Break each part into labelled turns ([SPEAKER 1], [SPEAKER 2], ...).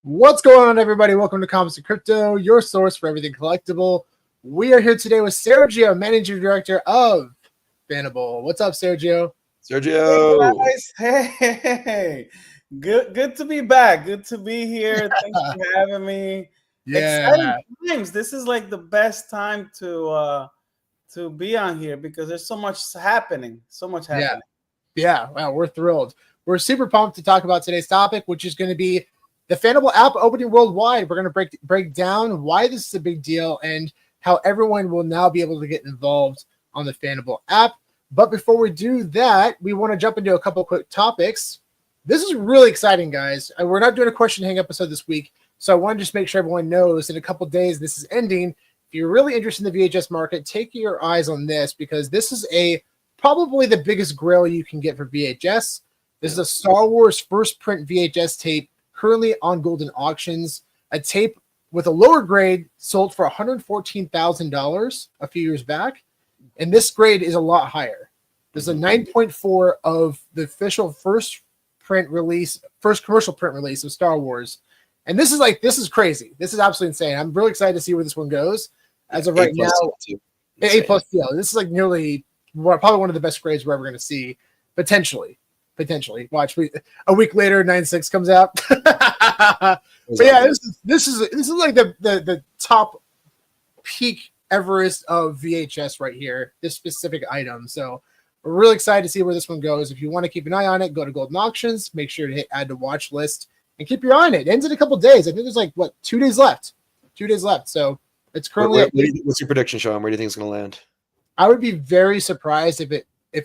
[SPEAKER 1] What's going on, everybody? Welcome to Comics and Crypto, your source for everything collectible. We are here today with Sergio, Managing Director of Fanable. What's up, Sergio?
[SPEAKER 2] Sergio.
[SPEAKER 3] Hey, guys. Hey, good to be back. Good to be here. Thanks for having me. Exciting times. This is like the best time to be on here because there's so much happening. So much happening.
[SPEAKER 1] Yeah. Wow, we're thrilled. We're super pumped to talk about today's topic, which is going to be the Fanable app opening worldwide. We're going to break down why this is a big deal and how everyone will now be able to get involved on the Fanable app. But before we do that, we want to jump into a couple quick topics. This is really exciting, guys. We're not doing a question hang episode this week, so I want to just make sure everyone knows in a couple days this is ending. If you're really interested in the VHS market, take your eyes on this because this is probably the biggest grail you can get for VHS. This is a Star Wars first print VHS tape currently on Golden Auctions, a tape with a lower grade sold for $114,000 a few years back. And this grade is a lot higher. This is a 9.4 of the official first commercial print release of Star Wars. And this is crazy. This is absolutely insane. I'm really excited to see where this one goes. As of right now, A plus deal. This is like nearly probably one of the best grades we're ever going to see, potentially. Watch, a week later, 9.6 comes out. But yeah, this is like the top peak Everest of VHS right here, this specific item. So we're really excited to see where this one goes. If you want to keep an eye on it, go to Golden Auctions, make sure to hit add to watch list and keep your eye on it. It ends in a couple days. I think there's like 2 days left. 2 days left. So it's currently
[SPEAKER 2] What's your prediction, Sean? Where do you think it's going to land?
[SPEAKER 1] I would be very surprised if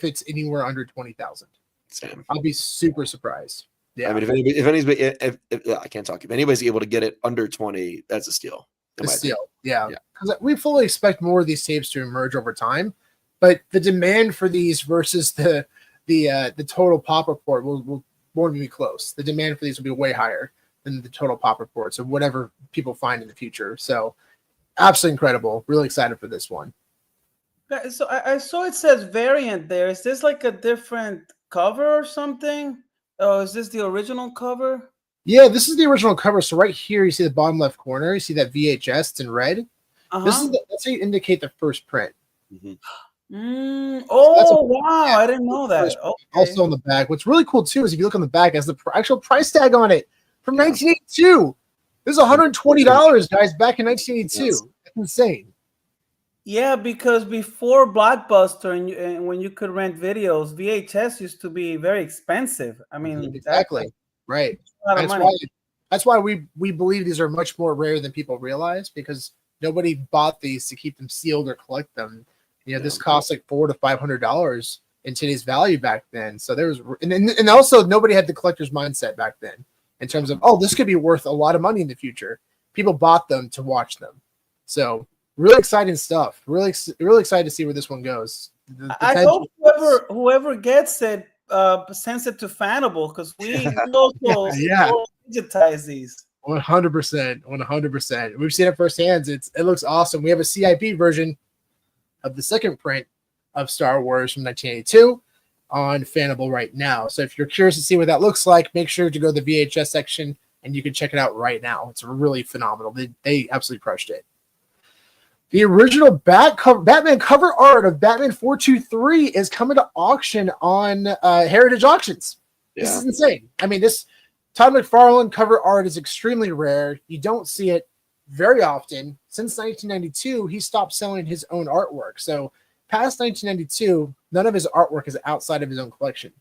[SPEAKER 1] it's anywhere under 20,000.
[SPEAKER 2] Same.
[SPEAKER 1] I'll be super surprised. Yeah.
[SPEAKER 2] I mean, if I can't talk. If anybody's able to get it under 20, that's a steal.
[SPEAKER 1] A steal. Yeah. Because we fully expect more of these tapes to emerge over time, but the demand for these versus the total pop report won't be close. The demand for these will be way higher than the total pop reports of whatever people find in the future. So absolutely incredible. Really excited for this one.
[SPEAKER 3] So I saw it says variant there. Is this like a different cover or something? Oh, is this the original cover?
[SPEAKER 1] Yeah, this is the original cover. So right here, you see the bottom left corner. You see that VHS. It's in red. That's how you indicate the first print.
[SPEAKER 3] Oh, wow. I didn't know that. Okay.
[SPEAKER 1] Also on the back. What's really cool, too, is if you look on the back, it has the actual price tag on it from 1982. This is $120, guys, back in 1982. That's insane.
[SPEAKER 3] Yeah, because before Blockbuster and when you could rent videos, VHS used to be very expensive. I mean,
[SPEAKER 1] exactly. Right. That's why we believe these are much more rare than people realize because nobody bought these to keep them sealed or collect them. This costs like $400 to $500 in today's value back then. So there was, and also nobody had the collector's mindset back then in terms of, this could be worth a lot of money in the future. People bought them to watch them. So really exciting stuff. Really excited to see where this one goes.
[SPEAKER 3] I hope whoever gets it sends it to Fanable because we also digitize these.
[SPEAKER 1] 100%. We've seen it firsthand. It looks awesome. We have a CIB version of the second print of Star Wars from 1982 on Fanable right now. So if you're curious to see what that looks like, make sure to go to the VHS section and you can check it out right now. It's really phenomenal. They absolutely crushed it. The original Batman cover art of Batman 423 is coming to auction on Heritage Auctions. This is insane. I mean, this Todd McFarlane cover art is extremely rare. You don't see it very often. Since 1992, he stopped selling his own artwork. So past 1992, none of his artwork is outside of his own collection.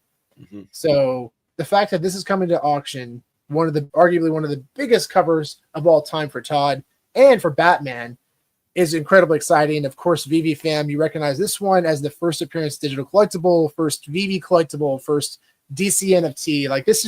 [SPEAKER 1] So the fact that this is coming to auction, arguably one of the biggest covers of all time for Todd and for Batman, is incredibly exciting. Of course, VeVe fam, you recognize this one as the first appearance digital collectible, first VeVe collectible, first DC NFT. Like this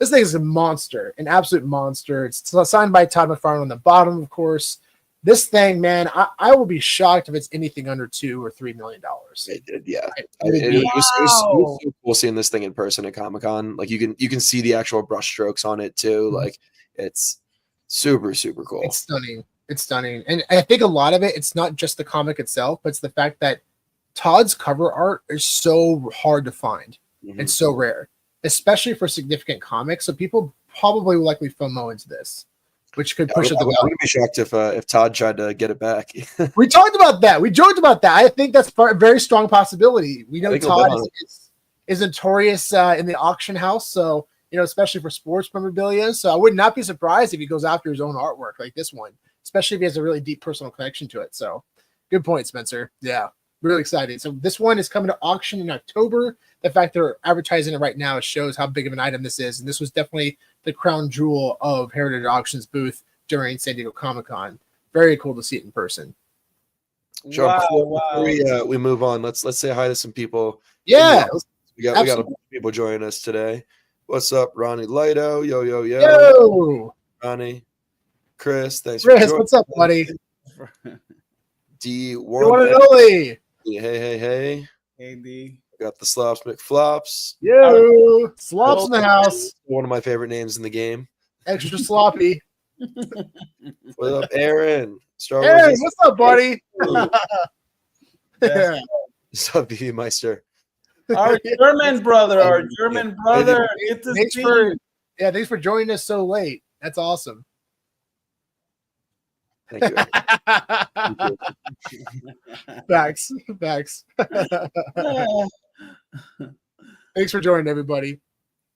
[SPEAKER 1] thing is a monster, an absolute monster. It's signed by Todd McFarlane on the bottom, of course. This thing, man, I will be shocked if it's anything under $2 or $3 million.
[SPEAKER 2] It did, yeah. It was so cool seeing this thing in person at Comic-Con. Like you can see the actual brush strokes on it too. Like it's super, super cool.
[SPEAKER 1] It's stunning. It's stunning. And I think a lot of it's not just the comic itself, but it's the fact that Todd's cover art is so hard to find and so rare, especially for significant comics. So people probably will likely FOMO into this, which could push it.
[SPEAKER 2] I wouldn't be shocked if Todd tried to get it back.
[SPEAKER 1] We talked about that. We joked about that. I think that's a very strong possibility. We know Todd is notorious in the auction house, so especially for sports memorabilia. So I would not be surprised if he goes after his own artwork like this one, especially if he has a really deep personal connection to it. So good point, Spencer. Yeah, really excited. So this one is coming to auction in October. The fact they're advertising it right now shows how big of an item this is, and this was definitely the crown jewel of Heritage Auctions booth during San Diego Comic-Con. Very cool to see it in person.
[SPEAKER 2] Sure. Before we move on, let's say hi to some people.
[SPEAKER 1] Yeah,
[SPEAKER 2] we got a bunch of people joining us today. What's up, Ronnie Lido? Yo.
[SPEAKER 1] Yo,
[SPEAKER 2] Ronnie, Chris, thanks.
[SPEAKER 1] Chris, what's up, buddy?
[SPEAKER 2] D1. Hey.
[SPEAKER 3] Hey, D.
[SPEAKER 2] Got the Slops McFlops.
[SPEAKER 1] Yo, Slops in the house.
[SPEAKER 2] One of my favorite names in the game.
[SPEAKER 1] Extra sloppy.
[SPEAKER 2] What up, Aaron?
[SPEAKER 1] Aaron, what's up, buddy?
[SPEAKER 3] Yeah.
[SPEAKER 2] What's up, VeVe Meister?
[SPEAKER 3] Our German brother. Good to see you.
[SPEAKER 1] Thanks for joining us so late. That's awesome.
[SPEAKER 2] Thank you.
[SPEAKER 1] Facts. Thanks for joining, everybody.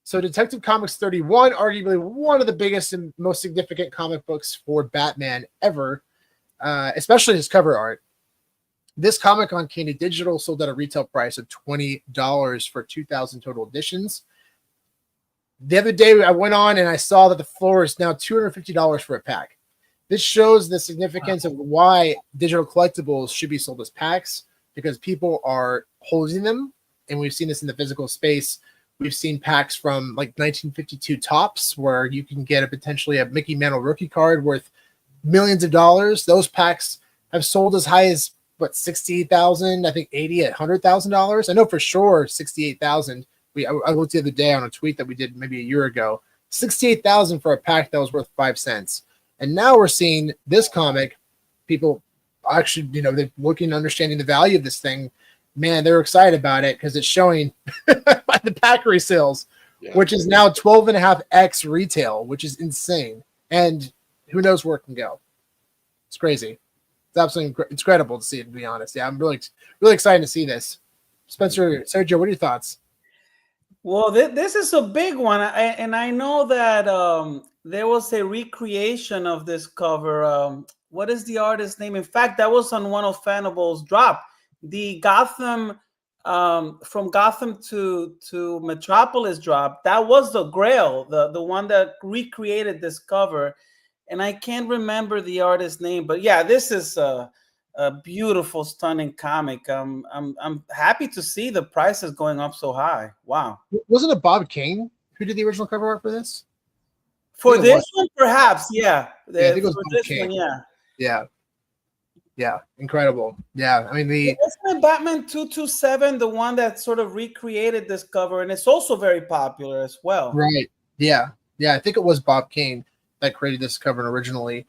[SPEAKER 1] So Detective Comics 31, arguably one of the biggest and most significant comic books for Batman ever, especially his cover art. This comic on Candy Digital sold at a retail price of $20 for 2,000 total editions. The other day I went on and I saw that the floor is now $250 for a pack. This shows the significance of why digital collectibles should be sold as packs, because people are holding them, and we've seen this in the physical space. We've seen packs from like 1952 tops where you can get potentially a Mickey Mantle rookie card worth millions of dollars. Those packs have sold as high as $68,000, I think 80 at $100,000. I know for sure 68,000. I looked the other day on a tweet that we did maybe a year ago. 68,000 for a pack that was worth 5 cents. And now we're seeing this comic, people actually, they're looking and understanding the value of this thing. Man, they're excited about it because it's showing by the pack resales, which is now 12.5x retail, which is insane. And who knows where it can go. It's crazy. It's absolutely incredible to see it, to be honest. Yeah, I'm really excited to see this. Spencer, Sergio, what are your thoughts?
[SPEAKER 3] Well, this is a big one. And I know that there was a recreation of this cover. What is the artist's name? In fact, that was on one of Fanable's drop. The Gotham, from Gotham to Metropolis drop. That was the Grail, the one that recreated this cover. And I can't remember the artist's name, but yeah, this is a beautiful, stunning comic. I'm happy to see the prices going up so high. Wow.
[SPEAKER 1] Wasn't it Bob Kane who did the original cover art for this?
[SPEAKER 3] For this one, perhaps, yeah.
[SPEAKER 1] I think it was Bob Kane. Yeah, incredible. Yeah, I mean
[SPEAKER 3] isn't Batman 227 the one that sort of recreated this cover, and it's also very popular as well.
[SPEAKER 1] Right. Yeah. I think it was Bob Kane that created this cover originally.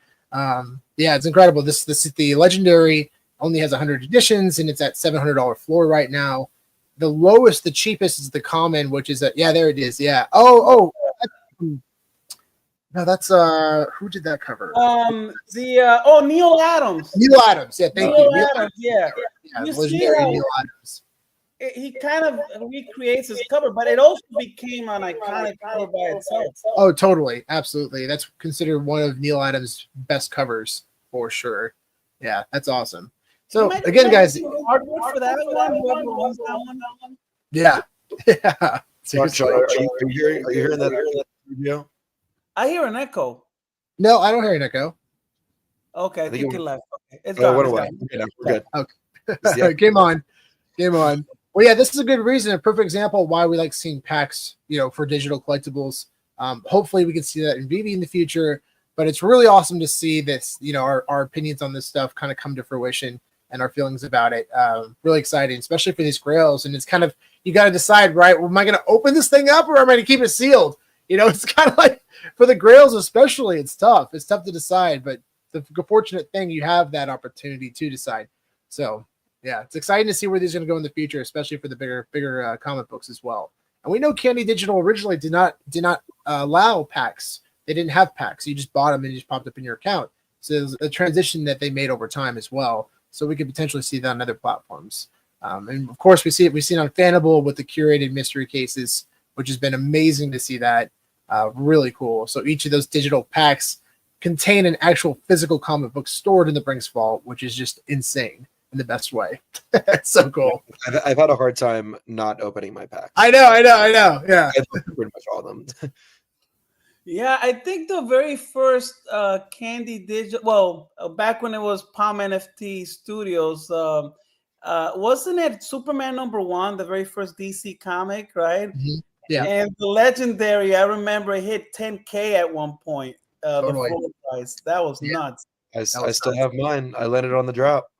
[SPEAKER 1] It's incredible. This is the legendary, only has 100 editions, and it's at $700 floor right now. The cheapest is the common, which is there it is. Yeah. No, that's who did that cover?
[SPEAKER 3] Neil Adams.
[SPEAKER 1] Neil Adams. Yeah, thank you.
[SPEAKER 3] Neil Adams. Yeah.
[SPEAKER 1] Legendary Neil Adams.
[SPEAKER 3] He kind of recreates his cover, but it also became an iconic cover by itself.
[SPEAKER 1] Oh, totally. Absolutely. That's considered one of Neil Adams' best covers for sure. Yeah, that's awesome. So again, guys,
[SPEAKER 3] artwork for that one.
[SPEAKER 1] Yeah.
[SPEAKER 2] Are you hearing that video?
[SPEAKER 3] I hear an echo.
[SPEAKER 1] No, I don't hear an echo.
[SPEAKER 3] Okay, I think you left. Okay. It's
[SPEAKER 2] gone.
[SPEAKER 3] We're
[SPEAKER 2] good.
[SPEAKER 1] Okay. Game on. Well, yeah, this is a good reason, a perfect example of why we like seeing packs, for digital collectibles. Hopefully we can see that in VeVe in the future, but it's really awesome to see this, our opinions on this stuff kind of come to fruition and our feelings about it. Really exciting, especially for these grails. And it's kind of, you got to decide, right? Well, am I going to open this thing up or am I going to keep it sealed? It's kind of like for the grails, especially, it's tough. It's tough to decide, but the fortunate thing, you have that opportunity to decide. So yeah, it's exciting to see where these are going to go in the future, especially for the bigger comic books as well. And we know Candy Digital originally did not allow packs. They didn't have packs. You just bought them and it just popped up in your account. So there's a transition that they made over time as well. So we could potentially see that on other platforms. And of course, we've seen it on Fanable with the curated mystery cases, which has been amazing to see that. Really cool. So each of those digital packs contain an actual physical comic book stored in the Brinks vault, which is just insane in the best way. It's so cool.
[SPEAKER 2] I've had a hard time not opening my packs.
[SPEAKER 1] I know. Yeah.
[SPEAKER 2] I've pretty much all of them.
[SPEAKER 3] Yeah, I think the very first Candy Digital, back when it was Palm NFT Studios, wasn't it Superman #1, the very first DC comic, right?
[SPEAKER 1] Mm-hmm. Yeah.
[SPEAKER 3] And the Legendary, I remember it hit 10K at one point.
[SPEAKER 1] Totally.
[SPEAKER 3] The full price. That was nuts.
[SPEAKER 2] I still have mine. I landed on the drop.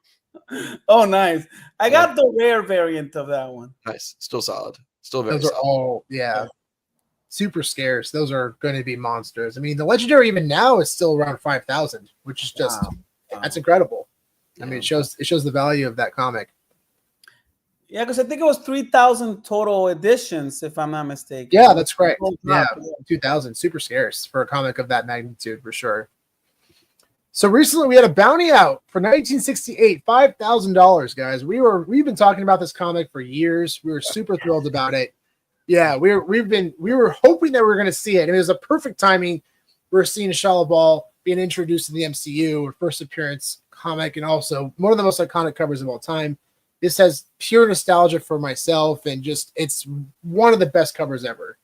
[SPEAKER 3] Oh, nice. I got the rare variant of that one.
[SPEAKER 2] Nice. Still solid. Still very
[SPEAKER 1] Those are all, super scarce. Those are going to be monsters. I mean, the Legendary even now is still around 5,000, which is just that's incredible. I mean, it shows the value of that comic.
[SPEAKER 3] Yeah, because I think it was 3,000 total editions, if I'm not mistaken.
[SPEAKER 1] Yeah, that's correct. Yeah, 2,000, super scarce for a comic of that magnitude for sure. So recently we had a bounty out for 1968, $5,000, guys. We've been talking about this comic for years. We were super thrilled about it. Yeah, we were hoping that we were going to see it. And it was a perfect timing. We're seeing Shia LaBeouf being introduced to the MCU, her first appearance comic, and also one of the most iconic covers of all time. This has pure nostalgia for myself, and just it's one of the best covers ever.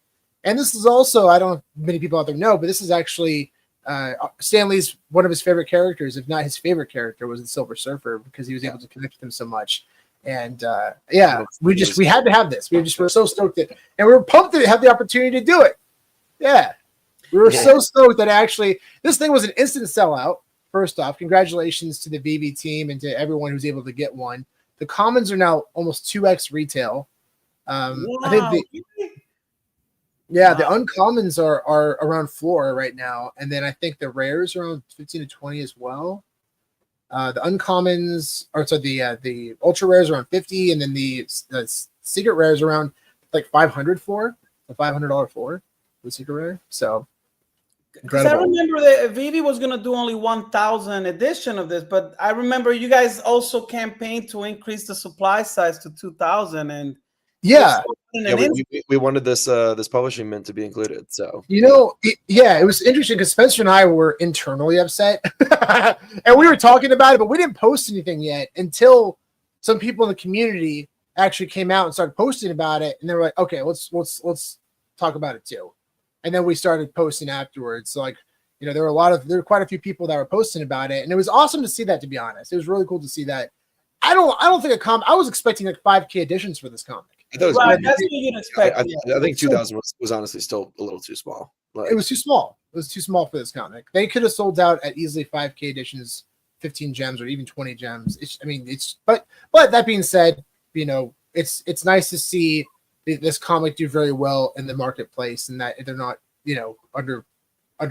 [SPEAKER 1] And this is also, I don't know if many people out there know, but this is actually Stan Lee's one of his favorite characters, if not his favorite character, was the Silver Surfer, because he was able to connect with him so much. And we had to have this. We were so stoked and we were pumped to have the opportunity to do it. Yeah, we were so stoked that actually this thing was an instant sellout. First off, congratulations to the VeVe team and to everyone who's able to get one. The commons are now almost 2x retail. I think the uncommons are around floor right now, and then I think the rares are around 15 to 20 as well. The uncommons, the ultra rares are around 50, and then the secret rares around like 500 for the $500 for the secret rare. So incredible.
[SPEAKER 3] I remember that VeVe was going to do only 1,000 edition of this, but I remember you guys also campaigned to increase the supply size to 2,000, and
[SPEAKER 1] we
[SPEAKER 2] wanted this publishing mint to be included. So
[SPEAKER 1] it was interesting because Spencer and I were internally upset, and we were talking about it, but we didn't post anything yet until some people in the community actually came out and started posting about it, and they were like, "Okay, let's talk about it too." And then we started posting afterwards. So there were quite a few people that were posting about it, and it was awesome to see that. To be honest, it was really cool to see that. I don't think I was expecting like 5K editions for this comic.
[SPEAKER 3] That's what you'd expect.
[SPEAKER 2] I think 2,000 was honestly still a little too small.
[SPEAKER 1] It was too small. It was too small for this comic. They could have sold out at easily 5K editions, 15 gems or even 20 gems. But that being said, it's nice to see this comic do very well in the marketplace, and that they're not under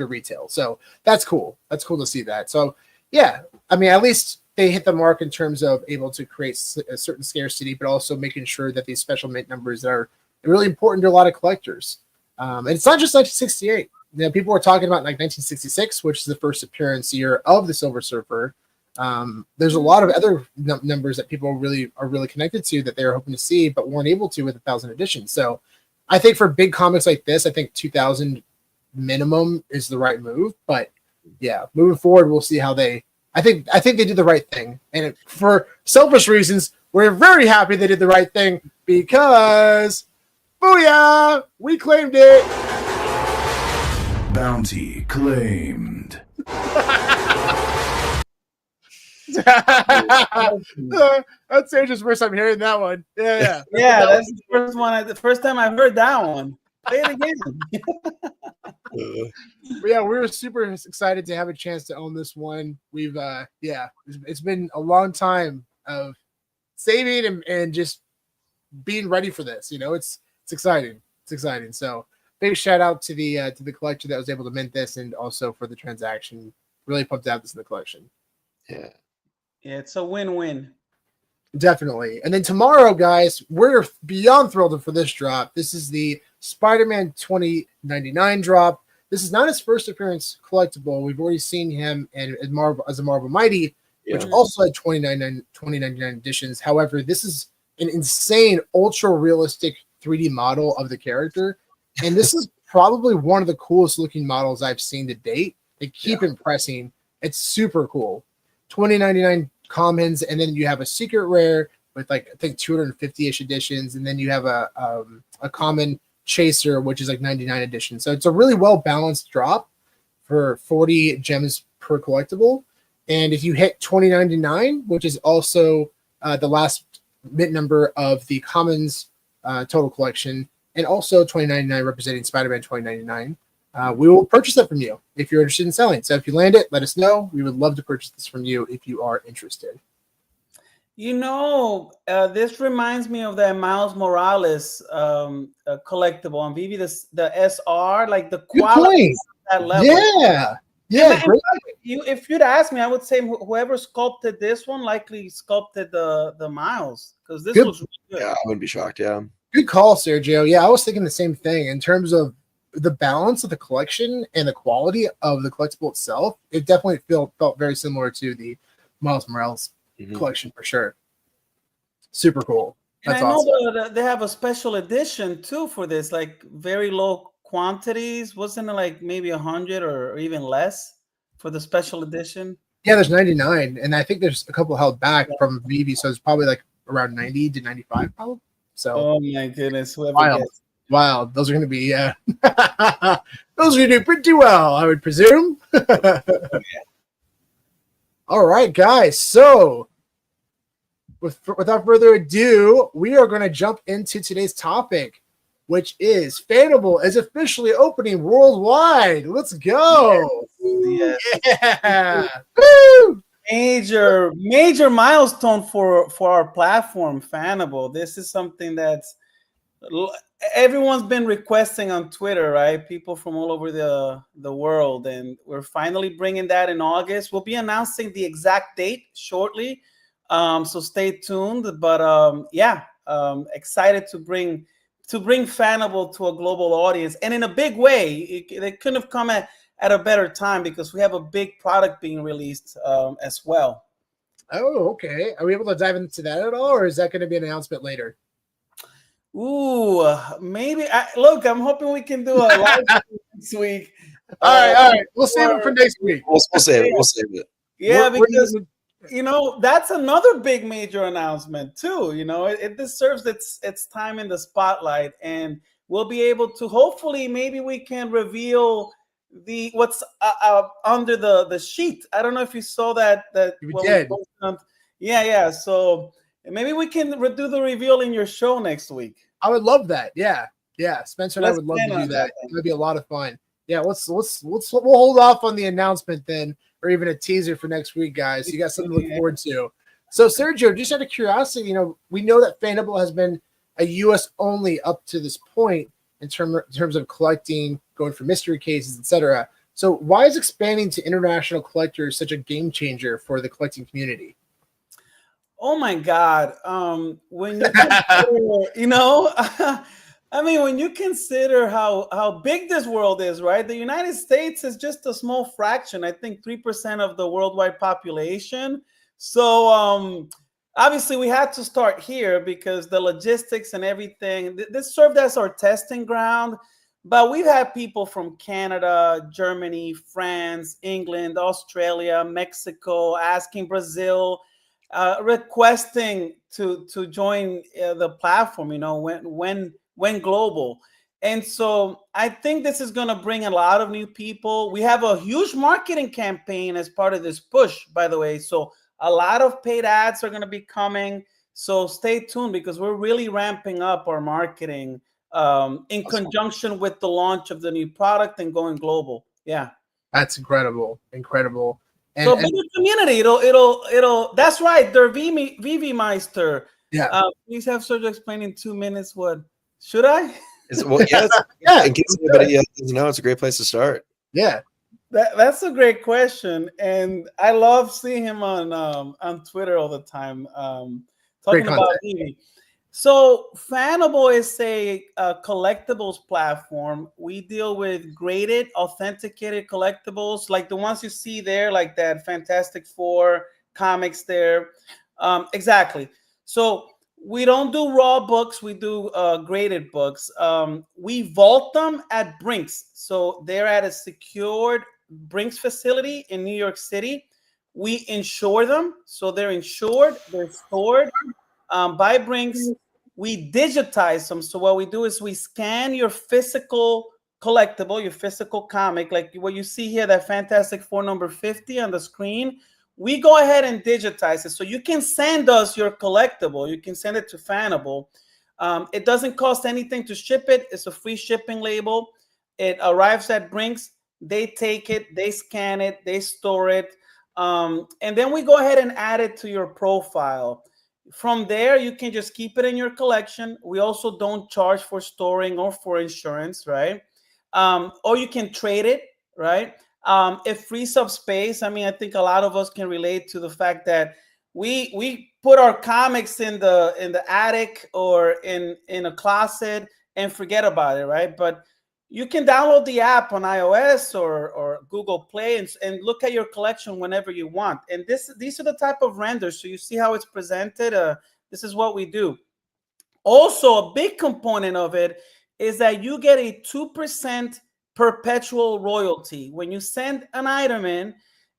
[SPEAKER 1] retail. So that's cool. That's cool to see that. So yeah, I mean, at least they hit the mark in terms of able to create a certain scarcity, but also making sure that these special mint numbers are really important to a lot of collectors. And it's not just 1968. People were talking about like 1966, which is the first appearance year of the Silver Surfer. There's a lot of other numbers that people are really connected to that they were hoping to see, but weren't able to with 1,000 editions. So I think for big comics like this, I think 2,000 minimum is the right move. But yeah, moving forward, we'll see how I think they did the right thing. And for selfish reasons, we're very happy they did the right thing because, booyah, we claimed it.
[SPEAKER 4] Bounty claimed.
[SPEAKER 1] That's Sergio's first time hearing that one. Yeah.
[SPEAKER 3] That's the first one. The first time I've heard that one. Play it again.
[SPEAKER 1] Yeah, we were super excited to have a chance to own this one. We've it's been a long time of saving and just being ready for this. It's exciting. It's exciting. So big shout out to the collector that was able to mint this, and also for the transaction. Really pumped to have this in the collection.
[SPEAKER 2] Yeah,
[SPEAKER 3] it's a win-win.
[SPEAKER 1] Definitely. And then tomorrow, guys, we're beyond thrilled for this drop. This is the SpiderMan 2099 drop. This is not his first appearance collectible. We've already seen him in Marvel as a Marvel Mighty, which also had 2099 editions. However, this is an insane, ultra realistic 3D model of the character, and this is probably one of the coolest looking models I've seen to date. They keep impressing. It's super cool. 2099 commons, and then you have a secret rare with like I think 250-ish editions, and then you have a common chaser, which is like 99 editions. So it's a really well balanced drop for 40 gems per collectible. And if you hit 2099, which is also the last mint number of the commons total collection, and also 2099 representing Spider-Man 2099, we will purchase that from you if you're interested in selling. So if you land it, let us know. We would love to purchase this from you if you are interested.
[SPEAKER 3] You know, this reminds me of the Miles Morales collectible on VeVe, the SR, like the quality at that level.
[SPEAKER 1] Yeah. Yeah.
[SPEAKER 3] If you'd ask me, I would say whoever sculpted this one likely sculpted the Miles, because this was really good.
[SPEAKER 2] Yeah, I wouldn't be shocked. Yeah.
[SPEAKER 1] Good call, Sergio. Yeah, I was thinking the same thing in terms of the balance of the collection and the quality of the collectible itself. It definitely felt very similar to the Miles Morales collection for sure. Super cool. That's awesome.
[SPEAKER 3] I know they have a special edition too for this, like very low quantities. Wasn't it like maybe 100 or even less for the special edition?
[SPEAKER 1] Yeah, there's 99, and I think there's a couple held back from VeVe, so it's probably like around 90 to 95 probably. So
[SPEAKER 3] oh my goodness,
[SPEAKER 1] wild. Those are going to be those are going to do pretty well, I would presume. All right, guys. So without further ado, we are going to jump into today's topic, which is Fanable is officially opening worldwide. Let's go.
[SPEAKER 3] Yes.
[SPEAKER 1] Yeah. Woo!
[SPEAKER 3] Major milestone for our platform, Fanable. This is something that's everyone's been requesting on Twitter, right? People from all over the world, and we're finally bringing that in August. We'll be announcing the exact date shortly, so stay tuned. But excited to bring Fanable to a global audience, and in a big way. They couldn't have come at a better time because we have a big product being released as well.
[SPEAKER 1] Oh, okay. Are we able to dive into that at all, or is that going to be an announcement later?
[SPEAKER 3] Ooh, maybe. Look, I'm hoping we can do a live this week.
[SPEAKER 1] All right. We'll save it for next week.
[SPEAKER 2] We'll save it. We'll save it.
[SPEAKER 3] Yeah, because that's another big major announcement too. It deserves its time in the spotlight, and we'll be able to hopefully maybe we can reveal what's under the sheet. I don't know if you saw that
[SPEAKER 1] we did.
[SPEAKER 3] Yeah. So maybe we can do the reveal in your show next week.
[SPEAKER 1] I would love that. Yeah. Spencer and I would love to do that. It would be a lot of fun. Yeah, we'll hold off on the announcement then, or even a teaser for next week, guys. You got something to look forward to. So, Sergio, just out of curiosity, we know that Fanable has been a U.S. only up to this point in terms of collecting, going for mystery cases, etc. So, why is expanding to international collectors such a game changer for the collecting community?
[SPEAKER 3] Oh my God! When you consider, when you consider how big this world is, right? The United States is just a small fraction. I think 3% of the worldwide population. So obviously we had to start here because the logistics and everything. This served as our testing ground. But we've had people from Canada, Germany, France, England, Australia, Mexico, asking Brazil. Requesting to join the platform, when global. And so I think this is going to bring a lot of new people. We have a huge marketing campaign as part of this push, by the way. So a lot of paid ads are going to be coming. So stay tuned because we're really ramping up our marketing in conjunction with the launch of the new product and going global. Yeah.
[SPEAKER 1] That's incredible.
[SPEAKER 3] So bigger community. It'll. That's right. They're VeVe Meister.
[SPEAKER 1] Yeah.
[SPEAKER 3] Please have Sergio explain in 2 minutes. What should I?
[SPEAKER 2] Yeah. In case anybody doesn't know, it's a great place to start.
[SPEAKER 1] Yeah.
[SPEAKER 3] That's a great question, and I love seeing him on Twitter all the time talking about VeVe. So Fanable is a collectibles platform. We deal with graded, authenticated collectibles, like the ones you see there, like that Fantastic Four comics there. Exactly. So we don't do raw books. We do graded books. We vault them at Brinks. So they're at a secured Brinks facility in New York City. We insure them. So they're insured. They're stored by Brinks. We digitize them. So what we do is we scan your physical collectible, your physical comic, like what you see here, that Fantastic Four number 50 on the screen. We go ahead and digitize it. So you can send us your collectible. You can send it to Fanable. It doesn't cost anything to ship it. It's a free shipping label. It arrives at Brinks. They take it, they scan it, they store it. And then we go ahead and add it to your profile. From there, you can just keep it in your collection. We also don't charge for storing or for insurance, right? Or you can trade it, right? It frees up space. I mean, I think a lot of us can relate to the fact that we put our comics in the attic or in a closet and forget about it, right? But you can download the app on iOS or Google Play and look at your collection whenever you want. And these are the type of renders. So you see how it's presented. This is what we do. Also, a big component of it is that you get a 2% perpetual royalty. When you send an item in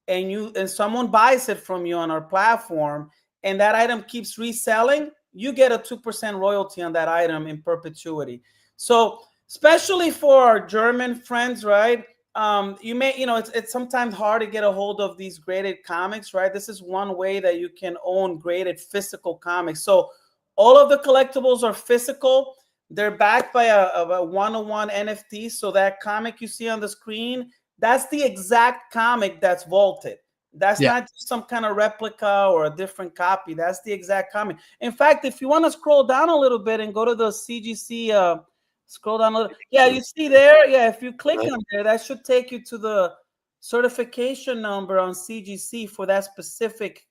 [SPEAKER 3] and someone buys it from you on our platform and that item keeps reselling, you get a 2% royalty on that item in perpetuity. So especially for our German friends, right? It's sometimes hard to get a hold of these graded comics, right? This is one way that you can own graded physical comics. So all of the collectibles are physical. They're backed by a one-on-one NFT. So that comic you see on the screen, that's the exact comic that's vaulted. That's not just some kind of replica or a different copy. That's the exact comic. In fact, if you want to scroll down a little bit and go to the CGC, scroll down a little. Yeah, you see there? Yeah, if you click on there, that should take you to the certification number on CGC for that specific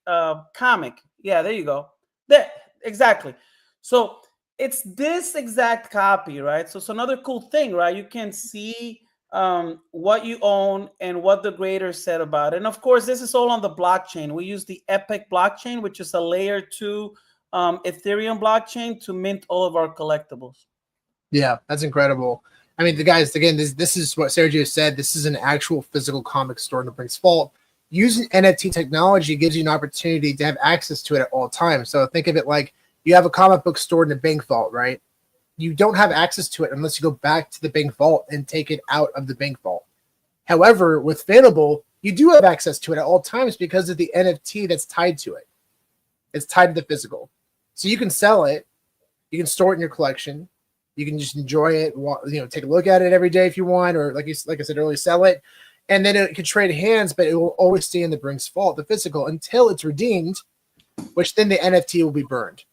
[SPEAKER 3] comic. Yeah, there you go. There, exactly. So it's this exact copy, right? So it's another cool thing, right? You can see what you own and what the grader said about it. And of course, this is all on the blockchain. We use the Epic blockchain, which is a layer 2 Ethereum blockchain to mint all of our collectibles.
[SPEAKER 1] Yeah, that's incredible. I mean, the guys, again, this is what Sergio said. This is an actual physical comic store in the Brinks Vault. Using NFT technology gives you an opportunity to have access to it at all times. So think of it like you have a comic book stored in a bank vault, right? You don't have access to it unless you go back to the bank vault and take it out of the bank vault. However, with Fanable, you do have access to it at all times because of the NFT that's tied to it. It's tied to the physical. So you can sell it. You can store it in your collection. You can just enjoy it, take a look at it every day if you want, or like I said earlier, sell it. And then it can trade hands, but it will always stay in the Brinks Vault, the physical, until it's redeemed, which then the NFT will be burned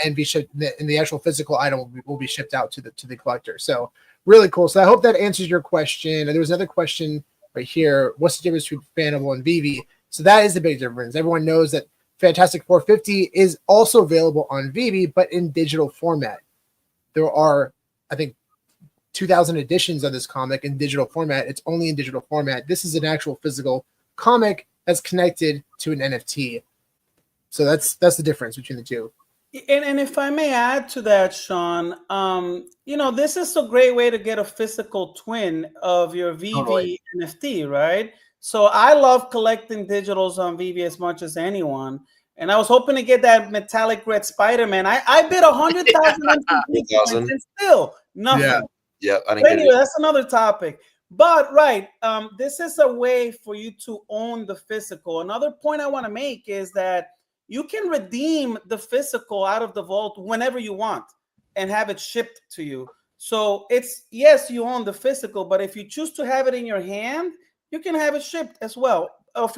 [SPEAKER 1] and be shipped, and the actual physical item will be shipped out to the collector. So really cool. So I hope that answers your question. There was another question right here. What's the difference between Fanable and VeVe? So that is the big difference. Everyone knows that Fantastic 450 is also available on VeVe, but in digital format. There are, I think, 2,000 editions of this comic in digital format. It's only in digital format. This is an actual physical comic that's connected to an NFT. So that's the difference between the two.
[SPEAKER 3] And if I may add to that, Sean, this is a great way to get a physical twin of your VeVe NFT, right? So I love collecting digitals on VeVe as much as anyone. And I was hoping to get that metallic red SpiderMan. I bid 100,000 and still nothing.
[SPEAKER 2] Yeah.
[SPEAKER 3] Anyway, that's another topic. But this is a way for you to own the physical. Another point I want to make is that you can redeem the physical out of the vault whenever you want and have it shipped to you. So it's, yes, you own the physical, but if you choose to have it in your hand, you can have it shipped as well. If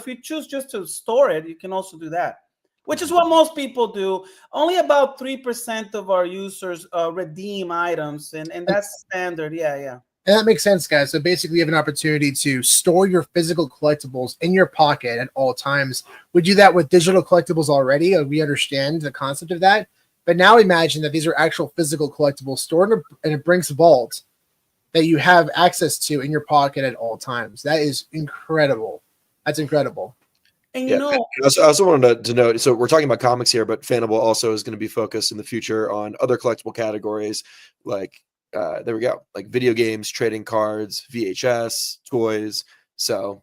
[SPEAKER 3] you choose just to store it, you can also do that, which is what most people do. Only about 3% of our users redeem items, and that's standard. Yeah.
[SPEAKER 1] And that makes sense, guys. So basically, you have an opportunity to store your physical collectibles in your pocket at all times. We do that with digital collectibles already. We understand the concept of that. But now imagine that these are actual physical collectibles stored in a Brinks vault that you have access to in your pocket at all times. That is incredible. That's incredible.
[SPEAKER 3] And
[SPEAKER 2] Yeah, I also wanted to note, so we're talking about comics here, but Fanable also is going to be focused in the future on other collectible categories, like there we go, like video games, trading cards, VHS, toys. So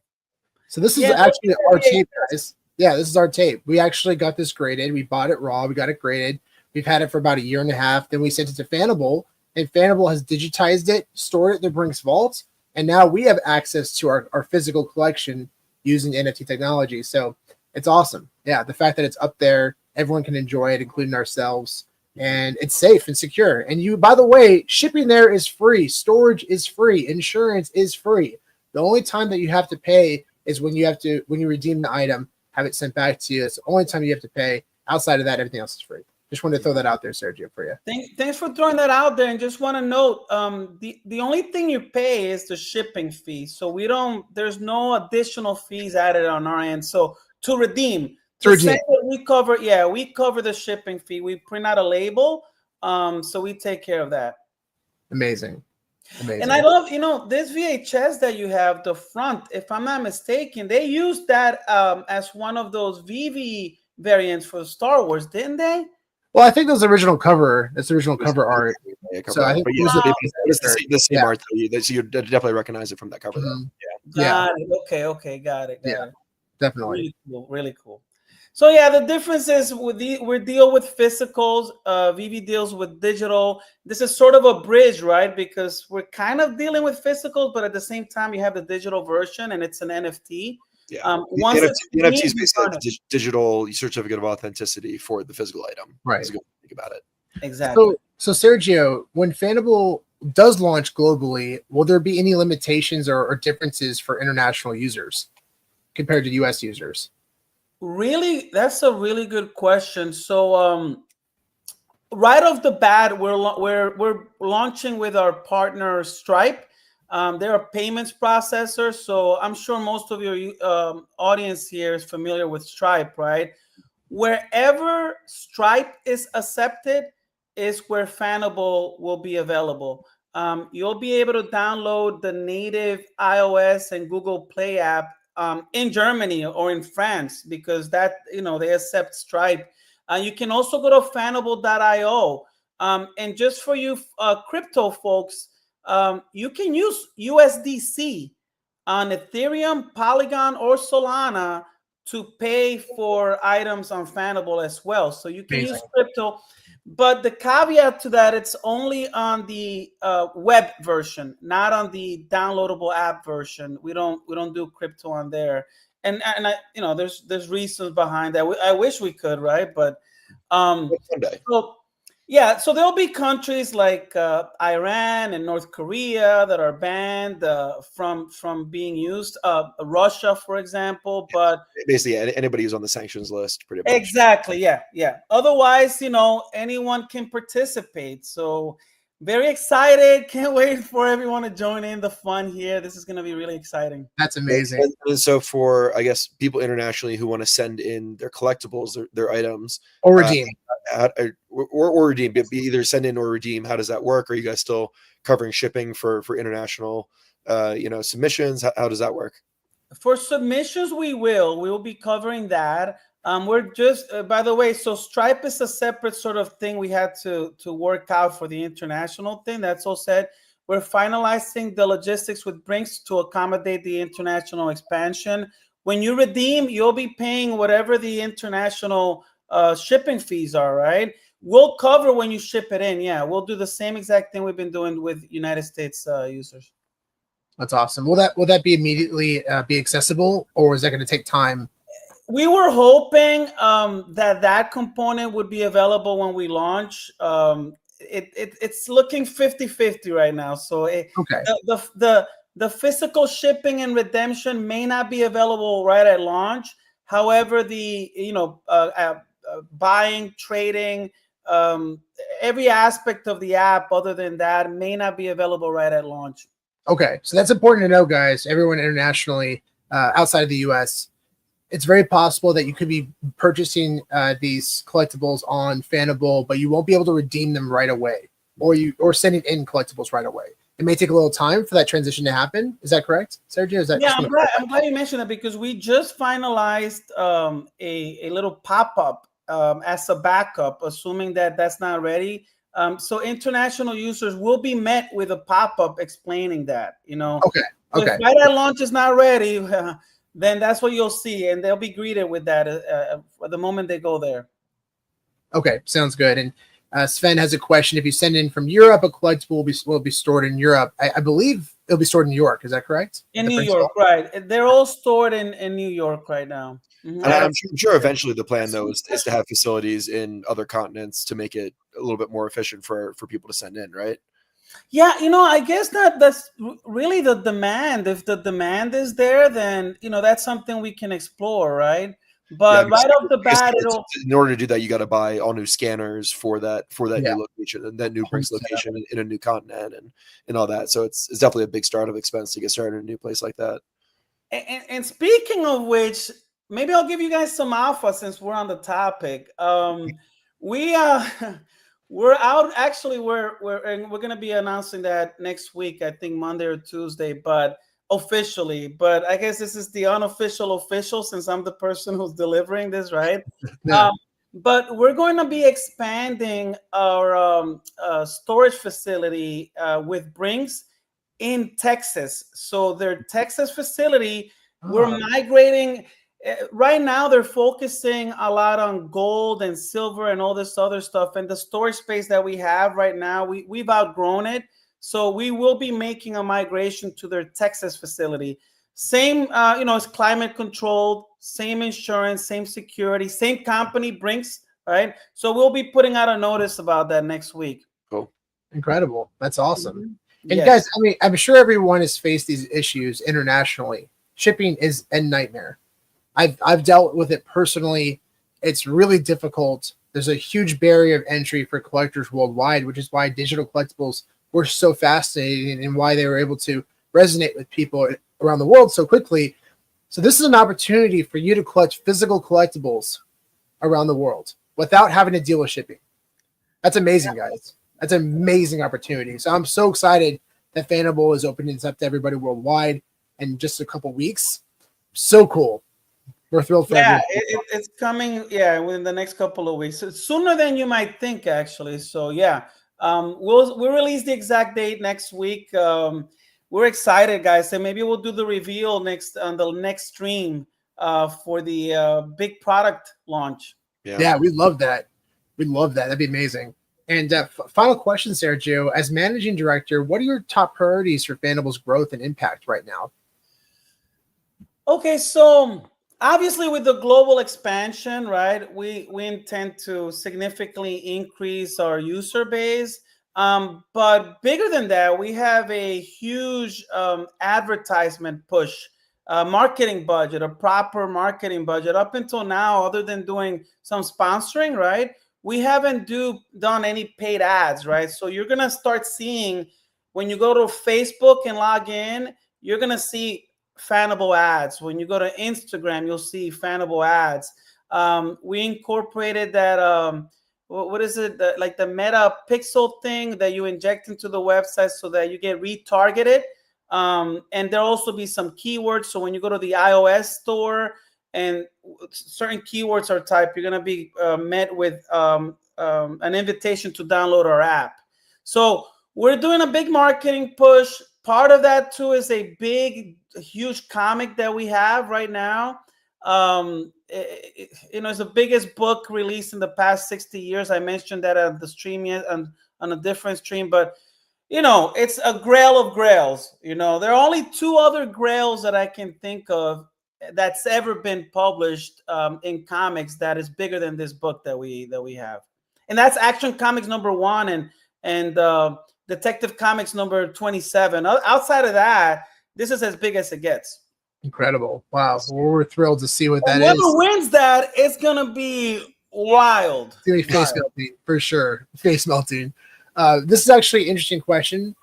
[SPEAKER 1] this is actually our tape, guys. Yeah, this is our tape. We actually got this graded. We bought it raw. We got it graded. We've had it for about 1.5 years. Then we sent it to Fanable, and Fanable has digitized it, stored it in the Brinks vault, and now we have access to our physical collection using NFT technology. So it's awesome. Yeah, the fact that it's up there, everyone can enjoy it, including ourselves, and it's safe and secure. And you, by the way, shipping there is free, storage is free, insurance is free. The only time that you have to pay is when you redeem the item, have it sent back to you. It's the only time you have to pay. Outside of that, everything else is free. Just wanted to throw that out there, Sergio, for you.
[SPEAKER 3] Thanks for throwing that out there. And just want to note, the only thing you pay is the shipping fee. So there's no additional fees added on our end. So to redeem, we cover the shipping fee. We print out a label, so we take care of that.
[SPEAKER 1] Amazing.
[SPEAKER 3] And I love, this VHS that you have, the front, if I'm not mistaken, they used that as one of those VeVe variants for Star Wars, didn't they?
[SPEAKER 1] Well, I think that's the original cover. That's the original cover art. So I think
[SPEAKER 2] it's the same art. So you definitely recognize it from that cover, though.
[SPEAKER 3] Got it. Okay. Got it.
[SPEAKER 1] Definitely.
[SPEAKER 3] Really cool. So yeah, the difference is we deal with physicals. VeVe deals with digital. This is sort of a bridge, right? Because we're kind of dealing with physicals, but at the same time, you have the digital version, and it's an NFT.
[SPEAKER 2] Yeah, the NFT is basically like digital certificate of authenticity for the physical item.
[SPEAKER 1] Right.
[SPEAKER 2] That's a good way to think about it.
[SPEAKER 3] Exactly.
[SPEAKER 1] So Sergio, when Fanable does launch globally, will there be any limitations or differences for international users compared to US users?
[SPEAKER 3] Really, that's a really good question. So right off the bat, we're launching with our partner Stripe. They're a payments processor, so I'm sure most of your audience here is familiar with Stripe, right? Wherever Stripe is accepted is where Fanable will be available. You'll be able to download the native iOS and Google Play app in Germany or in France, because that, they accept Stripe. You can also go to fanable.io. And just for you crypto folks, you can use USDC on Ethereum, Polygon, or Solana to pay for items on Fanable as well. So you can use crypto, but the caveat to that, it's only on the web version, not on the downloadable app version. We don't do crypto on there, and I, there's reasons behind that. I wish we could, right? But so there'll be countries like Iran and North Korea that are banned from being used. Russia, for example, but
[SPEAKER 2] basically anybody who's on the sanctions list, pretty much.
[SPEAKER 3] Exactly, yeah. Otherwise, anyone can participate. So very excited! Can't wait for everyone to join in the fun here. This is going to be really exciting.
[SPEAKER 1] That's amazing.
[SPEAKER 2] And so for, I guess, people internationally who want to send in their collectibles, their items,
[SPEAKER 1] or redeem.
[SPEAKER 2] Or redeem, either send in or redeem. How does that work? Are you guys still covering shipping for international, submissions? How does that work?
[SPEAKER 3] For submissions, we will be covering that. We're just, by the way, so Stripe is a separate sort of thing we had to work out for the international thing. That's all said. We're finalizing the logistics with Brinks to accommodate the international expansion. When you redeem, you'll be paying whatever the international shipping fees are, right? We'll cover when you ship it in. Yeah, we'll do the same exact thing we've been doing with United States users.
[SPEAKER 1] That's awesome. Will that be immediately be accessible, or is that going to take time?
[SPEAKER 3] We were hoping that component would be available when we launch. It's looking 50-50 right now. So the physical shipping and redemption may not be available right at launch. However, the buying, trading, every aspect of the app other than that may not be available right at launch.
[SPEAKER 1] Okay, so that's important to know, guys. Everyone internationally outside of the US, it's very possible that you could be purchasing these collectibles on Fanable, but you won't be able to redeem them right away, or sending in collectibles right away. It may take a little time for that transition to happen. Is that correct, Sergio? Is that
[SPEAKER 3] I'm glad you mentioned that, because we just finalized a little pop-up as a backup, assuming that that's not ready. So international users will be met with a pop-up explaining that,
[SPEAKER 1] Okay.
[SPEAKER 3] If by that launch is not ready, then that's what you'll see, and they'll be greeted with that the moment they go there.
[SPEAKER 1] Okay, sounds good. And Sven has a question. If you send in from Europe, a collectible will be stored in Europe. I believe it'll be stored in New York. Is that correct?
[SPEAKER 3] In New York, right. They're all stored in New York right now.
[SPEAKER 2] And I'm sure eventually the plan, though, is to have facilities in other continents to make it a little bit more efficient for people to send in, right?
[SPEAKER 3] Yeah, I guess that's really the demand. If the demand is there, then that's something we can explore, right? But right off the bat,
[SPEAKER 2] in order to do that, you got to buy all new scanners for that new location, and that new Brinks location in a new continent and all that. So it's definitely a big startup expense to get started in a new place like that.
[SPEAKER 3] And speaking of which, maybe I'll give you guys some alpha since we're on the topic. We're out. Actually, we're going to be announcing that next week. I think Monday or Tuesday, but officially. But I guess this is the unofficial official, since I'm the person who's delivering this, right?
[SPEAKER 1] Yeah.
[SPEAKER 3] But we're going to be expanding our storage facility with Brinks in Texas. So their Texas facility, we're migrating. Right now, they're focusing a lot on gold and silver and all this other stuff. And the storage space that we have right now, we've outgrown it. So we will be making a migration to their Texas facility. Same, it's climate controlled, same insurance, same security, same company, Brinks, right? So we'll be putting out a notice about that next week.
[SPEAKER 2] Cool.
[SPEAKER 1] Incredible. That's awesome.
[SPEAKER 3] Mm-hmm.
[SPEAKER 1] And
[SPEAKER 3] Yes.
[SPEAKER 1] guys, I'm sure everyone has faced these issues internationally. Shipping is a nightmare. I've dealt with it personally. It's really difficult. There's a huge barrier of entry for collectors worldwide, which is why digital collectibles were so fascinating and why they were able to resonate with people around the world so quickly. So this is an opportunity for you to collect physical collectibles around the world without having to deal with shipping. That's amazing, guys. That's an amazing opportunity. So I'm so excited that Fanable is opening this up to everybody worldwide in just a couple weeks. So cool. We're thrilled for
[SPEAKER 3] it's coming. Yeah, within the next couple of weeks, sooner than you might think, actually. So yeah, we'll release the exact date next week. We're excited, guys, and maybe we'll do the reveal on the next stream for the big product launch.
[SPEAKER 1] Yeah, we love that. We love that. That'd be amazing. And final question, Sergio, as managing director, what are your top priorities for Fanable's growth and impact right now?
[SPEAKER 3] Okay, so obviously with the global expansion, right, we intend to significantly increase our user base. But bigger than that, we have a huge advertisement push, marketing budget, a proper marketing budget. Up until now, other than doing some sponsoring, right, we haven't done any paid ads, right? So you're going to start seeing, when you go to Facebook and log in, you're going to see Fanable ads. When you go to Instagram, you'll see Fanable ads. We incorporated that, what is it? Like the meta pixel thing that you inject into the website so that you get retargeted. And there'll also be some keywords. So when you go to the iOS store and certain keywords are typed, you're going to be met with an invitation to download our app. So we're doing a big marketing push. Part of that too is a huge comic that we have right now. It's the biggest book released in the past 60 years. I mentioned that at the stream on a different stream, but it's a grail of grails. There are only two other grails that I can think of that's ever been published in comics that is bigger than this book that we have, and that's Action Comics #1 and Detective Comics number 27. Outside of that, this is as big as it gets.
[SPEAKER 1] Incredible. Wow. We're thrilled to see what that is.
[SPEAKER 3] Whoever wins that, it's going to be wild.
[SPEAKER 1] It's going to be face melting, for sure. Face melting. This is actually an interesting question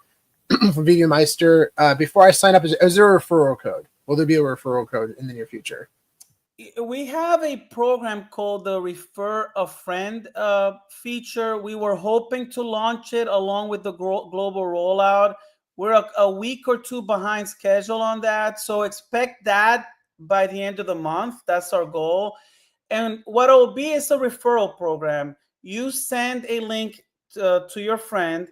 [SPEAKER 1] from VeVe Meister. Before I sign up, is there a referral code? Will there be a referral code in the near future?
[SPEAKER 3] We have a program called the Refer a Friend feature. We were hoping to launch it along with the global rollout. We're a week or two behind schedule on that. So expect that by the end of the month. That's our goal. And what it will be is a referral program. You send a link to your friend.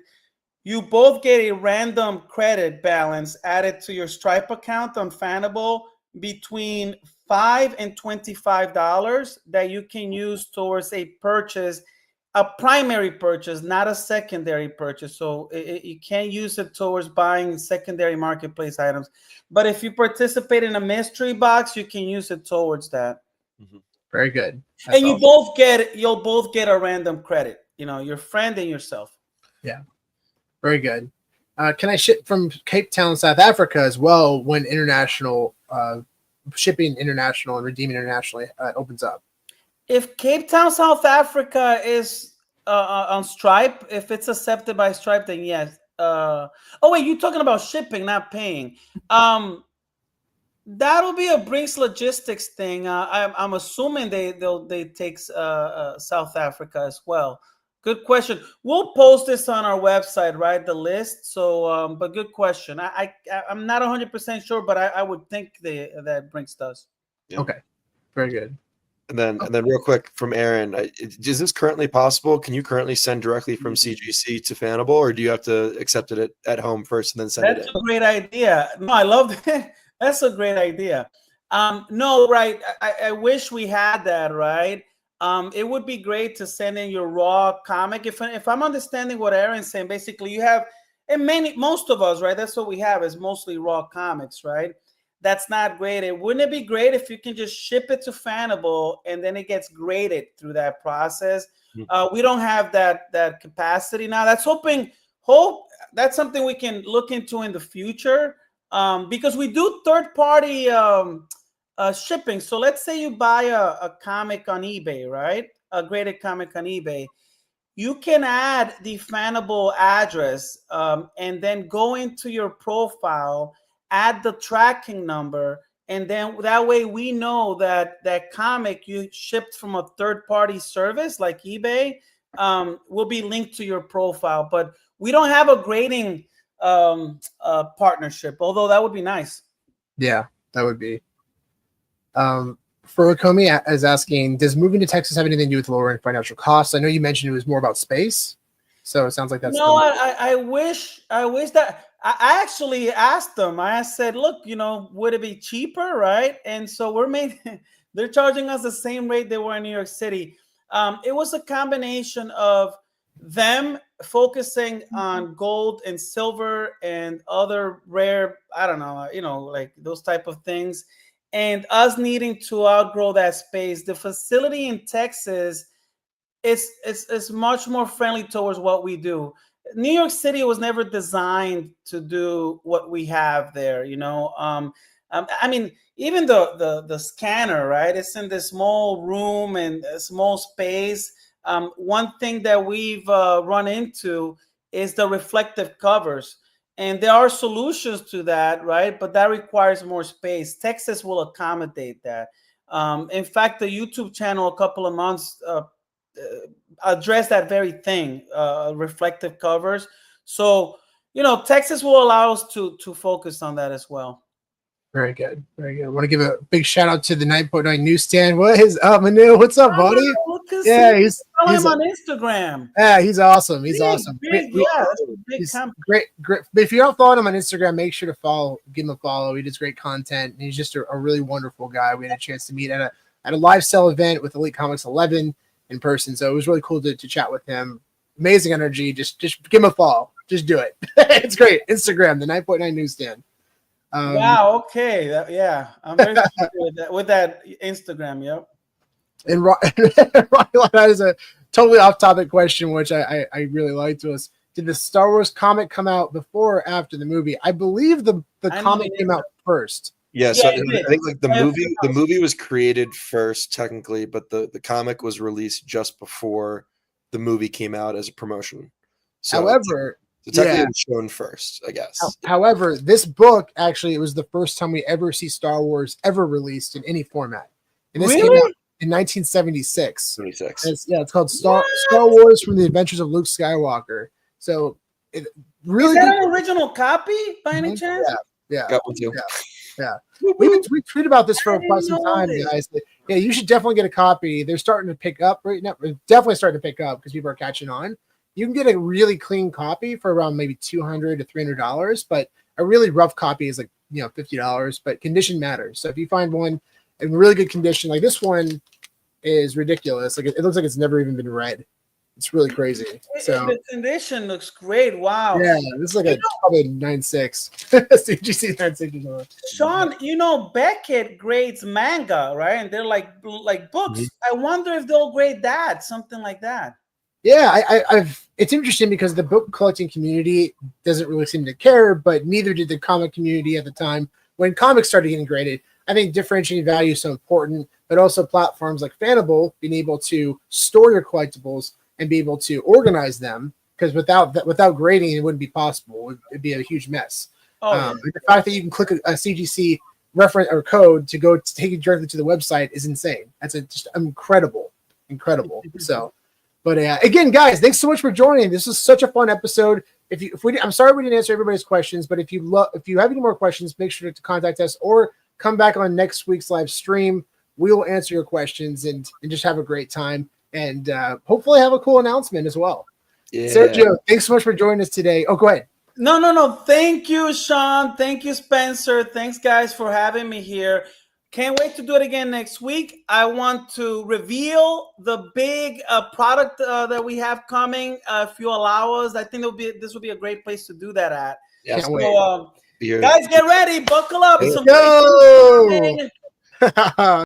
[SPEAKER 3] You both get a random credit balance added to your Stripe account on Fanable between $5 and $25 that you can use towards a purchase, a primary purchase, not a secondary purchase. So you can't use it towards buying secondary marketplace items. But if you participate in a mystery box, you can use it towards that.
[SPEAKER 2] Mhm.
[SPEAKER 1] Very good. That's
[SPEAKER 3] And
[SPEAKER 1] awesome.
[SPEAKER 3] you'll both get a random credit. Your friend and yourself.
[SPEAKER 1] Yeah. Very good. Can I ship from Cape Town, South Africa as well when international shipping international and redeeming internationally opens up?
[SPEAKER 3] If Cape Town, South Africa is on Stripe, if it's accepted by Stripe, then yes. Oh wait, you're talking about shipping, not paying. That'll be a Brinks logistics thing. I'm assuming they take South Africa as well. Good question. We'll post this on our website, right? The list. So, but good question. I'm not 100% sure, but I would think that Brinks does.
[SPEAKER 2] Yeah.
[SPEAKER 1] Okay. Very good.
[SPEAKER 2] And then real quick from Aaron, is this currently possible? Can you currently send directly from CGC to Fanable, or do you have to accept it at home first and then send it in?
[SPEAKER 3] That's a great idea. No, I love that. That's a great idea. No, right. I wish we had that, right? It would be great to send in your raw comic. If I'm understanding what Aaron's saying, basically you have, and most of us, right? That's what we have is mostly raw comics, right? That's not great. Wouldn't it be great if you can just ship it to Fanable and then it gets graded through that process? We don't have that capacity now. That's that's something we can look into in the future, because we do third-party shipping. So let's say you buy a comic on eBay, right? A graded comic on eBay. You can add the Fanable address and then go into your profile, add the tracking number, and then that way we know that that comic you shipped from a third-party service like eBay will be linked to your profile. But we don't have a grading partnership, although that would be nice.
[SPEAKER 1] Yeah, that would be. Furukomi is asking, does moving to Texas have anything to do with lowering financial costs? I know you mentioned it was more about space, so it sounds like that's.
[SPEAKER 3] No, I wish that. I actually asked them. I said, look, would it be cheaper, right? And so they're charging us the same rate they were in New York City. It was a combination of them focusing on gold and silver and other rare, I don't know, like those type of things, and us needing to outgrow that space. The facility in Texas is much more friendly towards what we do. New York City was never designed to do what we have there, I mean, even the scanner, right? It's in this small room and a small space. One thing that we've run into is the reflective covers. And there are solutions to that, right? But that requires more space. Texas will accommodate that. In fact, the YouTube channel a couple of months address that very thing, reflective covers. So, Texas will allow us to focus on that as well.
[SPEAKER 1] Very good. Very good. I want to give a big shout out to the 9.9 newsstand. What is up, Manu? What's up, buddy? Yeah, he's
[SPEAKER 3] on Instagram.
[SPEAKER 1] Yeah, he's awesome. He's awesome.
[SPEAKER 3] Big
[SPEAKER 1] he's great. But if you don't follow him on Instagram, make sure to give him a follow. He does great content. And he's just a really wonderful guy. We had a chance to meet at a live sell event with Elite Comics 11 in person. So it was really cool to chat with him. Amazing energy. Just give him a follow. Just do it. It's great. Instagram, the 9.9 newsstand.
[SPEAKER 3] Wow. Okay. I'm very familiar with that Instagram. Yep.
[SPEAKER 1] And that is a totally off-topic question, which I really liked. Was, did the Star Wars comic come out before or after the movie? I believe the comic came out first.
[SPEAKER 2] Yeah, so I think like the movie was created first technically, but the comic was released just before the movie came out as a promotion. So
[SPEAKER 1] however,
[SPEAKER 2] technically it was shown first, I guess.
[SPEAKER 1] However, this book actually, it was the first time we ever see Star Wars ever released in any format. and this
[SPEAKER 3] Really?
[SPEAKER 1] came out in 1976.
[SPEAKER 2] 76.
[SPEAKER 1] It's called Star Wars from the Adventures of Luke Skywalker. So it really
[SPEAKER 3] is that an original copy by any
[SPEAKER 1] Mhm.
[SPEAKER 3] chance?
[SPEAKER 1] Yeah.
[SPEAKER 2] Got one too.
[SPEAKER 1] Yeah. We tweeted about this for
[SPEAKER 3] I didn't
[SPEAKER 1] quite some
[SPEAKER 3] know
[SPEAKER 1] time,
[SPEAKER 3] this.
[SPEAKER 1] guys. Yeah, you should definitely get a copy. They're starting to pick up right now. They're definitely starting to pick up because people are catching on. You can get a really clean copy for around maybe $200 to $300, but a really rough copy is like $50. But condition matters. So if you find one in really good condition, like this one is ridiculous. Like it looks like it's never even been read. It's really crazy. So
[SPEAKER 3] The condition looks great. Wow.
[SPEAKER 1] yeah, this is like probably a 9.6. CGC 9.6 or something.
[SPEAKER 3] Sean, Beckett grades manga, right? And they're like books. I wonder if they'll grade that, something like that.
[SPEAKER 1] Yeah, I've. It's interesting because the book collecting community doesn't really seem to care, but neither did the comic community at the time when comics started getting graded. I think differentiating value is so important, but also platforms like Fanable being able to store your collectibles and be able to organize them, because without grading, it wouldn't be possible. It'd be a huge mess. The fact that you can click a CGC reference or code to go to take you directly to the website is insane. That's just incredible. So, but again, guys, thanks so much for joining. This was such a fun episode. I'm sorry we didn't answer everybody's questions, but if you have any more questions, make sure to contact us or come back on next week's live stream. We will answer your questions and just have a great time. And hopefully have a cool announcement as well. Yeah. Sergio, thanks so much for joining us today. Oh, go ahead.
[SPEAKER 3] No. Thank you, Sean. Thank you, Spencer. Thanks, guys, for having me here. Can't wait to do it again next week. I want to reveal the big product that we have coming. If you allow us, I think this will be a great place to do that at.
[SPEAKER 2] Yeah,
[SPEAKER 3] so, guys, get ready. Buckle up.
[SPEAKER 1] Let's go.